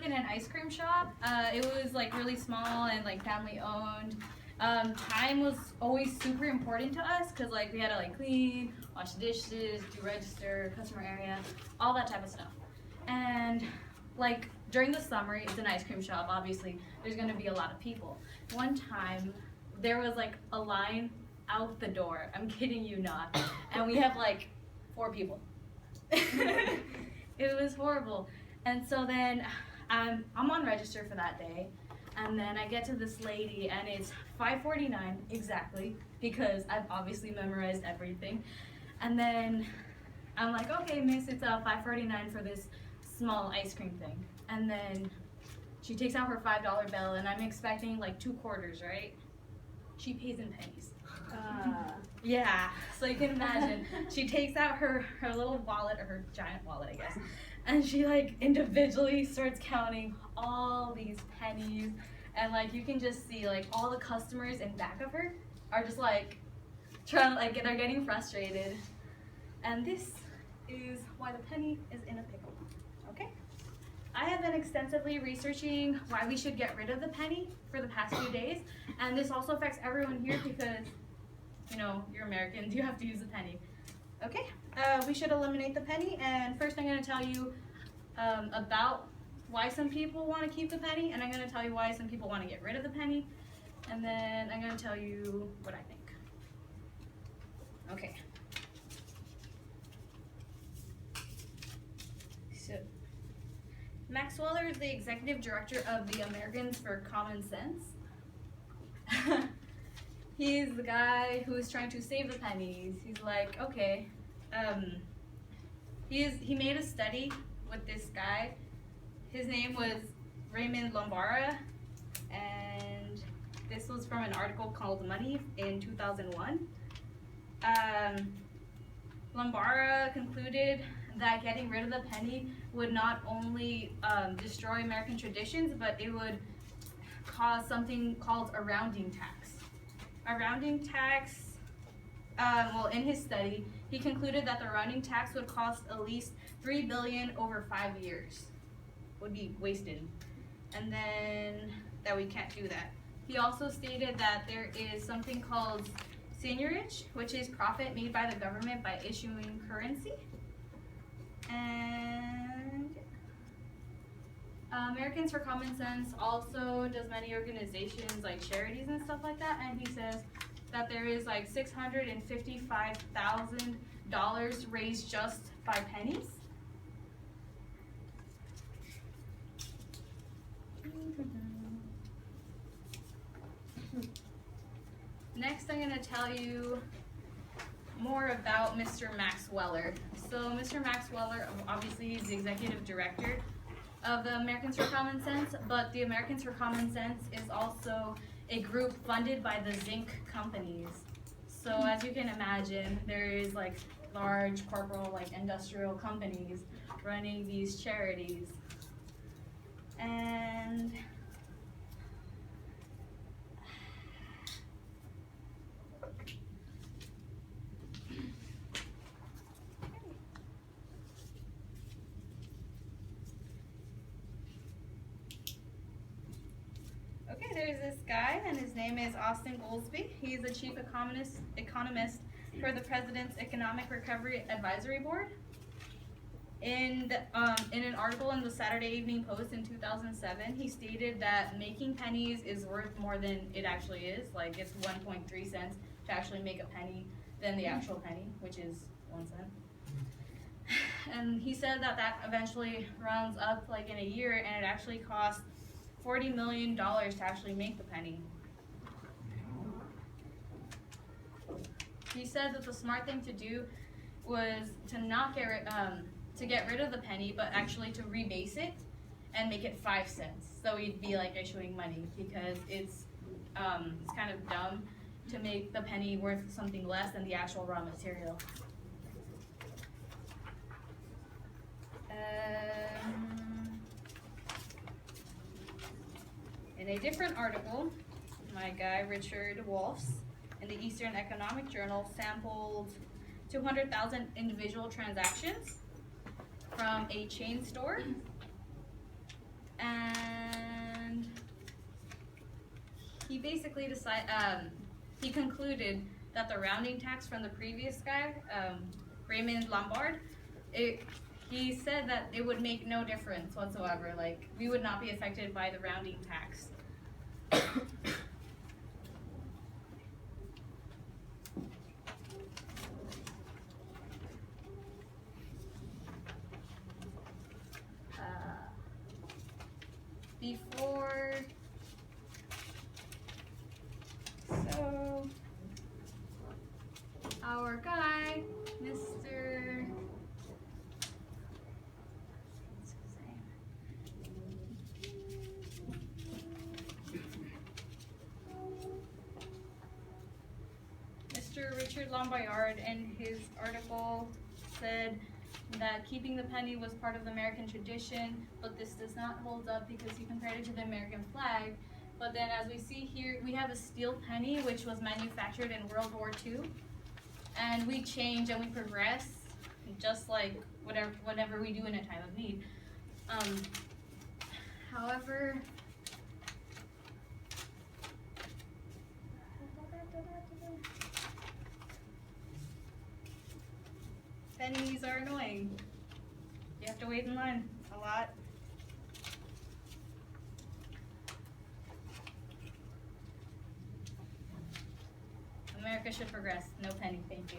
in an ice cream shop. It was like really small and like family owned. Time was always super important to us because like we had to like clean, wash the dishes, do register, customer area, all that type of stuff. And like during the summer, it's an ice cream shop. Obviously, there's gonna be a lot of people. One time, there was like a line out the door. I'm kidding you not. And we have like 4 people. It was horrible. And so then I'm on register for that day. And then I get to this lady and it's $5.49 exactly because I've obviously memorized everything. And then I'm like, okay, miss, it's $5.49 for this small ice cream thing. And then she takes out her $5 bill and I'm expecting like 2 quarters, right? She pays in pennies. Yeah, so you can imagine. She takes out her little wallet, or her giant wallet, I guess, and she like individually starts counting all these pennies, and like you can just see like all the customers in back of her are just like trying to like they're getting frustrated, and this is why the penny is in a pickle. Okay, I have been extensively researching why we should get rid of the penny for the past few days, and this also affects everyone here because, you know, you're Americans, you have to use a penny. Okay, we should eliminate the penny, and first I'm going to tell you about why some people want to keep the penny, and I'm going to tell you why some people want to get rid of the penny, and then I'm going to tell you what I think. Okay. So, Max Weller is the executive director of the Americans for Common Sense. He's the guy who's trying to save the pennies. He's like, okay, he made a study with this guy. His name was Raymond Lombara, and this was from an article called Money in 2001. Lombara concluded that getting rid of the penny would not only destroy American traditions, but it would cause something called a rounding tax. A rounding tax, well, in his study, he concluded that the rounding tax would cost at least $3 billion over 5 years. Would be wasted. And then that we can't do that. He also stated that there is something called seigniorage, which is profit made by the government by issuing currency. And Americans for Common Sense also does many organizations like charities and stuff like that, and he says that there is like $655,000 raised just by pennies. Next, I'm going to tell you more about Mr. Max Weller. So Mr. Max Weller, obviously he's the executive director of the Americans for Common Sense, but the Americans for Common Sense is also a group funded by the zinc companies. So as you can imagine, there is like large corporal, like industrial companies running these charities. And okay, there's this guy, and his name is Austin Goolsbee. He's the chief economist for the President's Economic Recovery Advisory Board. In an article in the Saturday Evening Post in 2007, he stated that making pennies is worth more than it actually is. Like it's 1.3 cents to actually make a penny than the actual penny, which is 1 cent. And he said that that eventually rounds up like in a year, and it actually costs $40 million to actually make the penny. He said that the smart thing to do was to not get rid of the penny, but actually to rebase it and make it 5 cents. So he'd be like issuing money, because it's kind of dumb to make the penny worth something less than the actual raw material. In a different article, my guy Richard Wolfs in the Eastern Economic Journal sampled 200,000 individual transactions from a chain store, and he basically he concluded that the rounding tax from the previous guy, Raymond Lombard, he said that it would make no difference whatsoever. Like, we would not be affected by the rounding tax. Before, so our guy, Mr. what's his name? Mr. Richard Lombard in his article said that keeping the penny was part of the American tradition, but this does not hold up because he compared it to the American flag. But then as we see here, we have a steel penny which was manufactured in World War II, and we change and we progress, just like whatever we do in a time of need. However, pennies are annoying. You have to wait in line a lot. America should progress. No penny, thank you.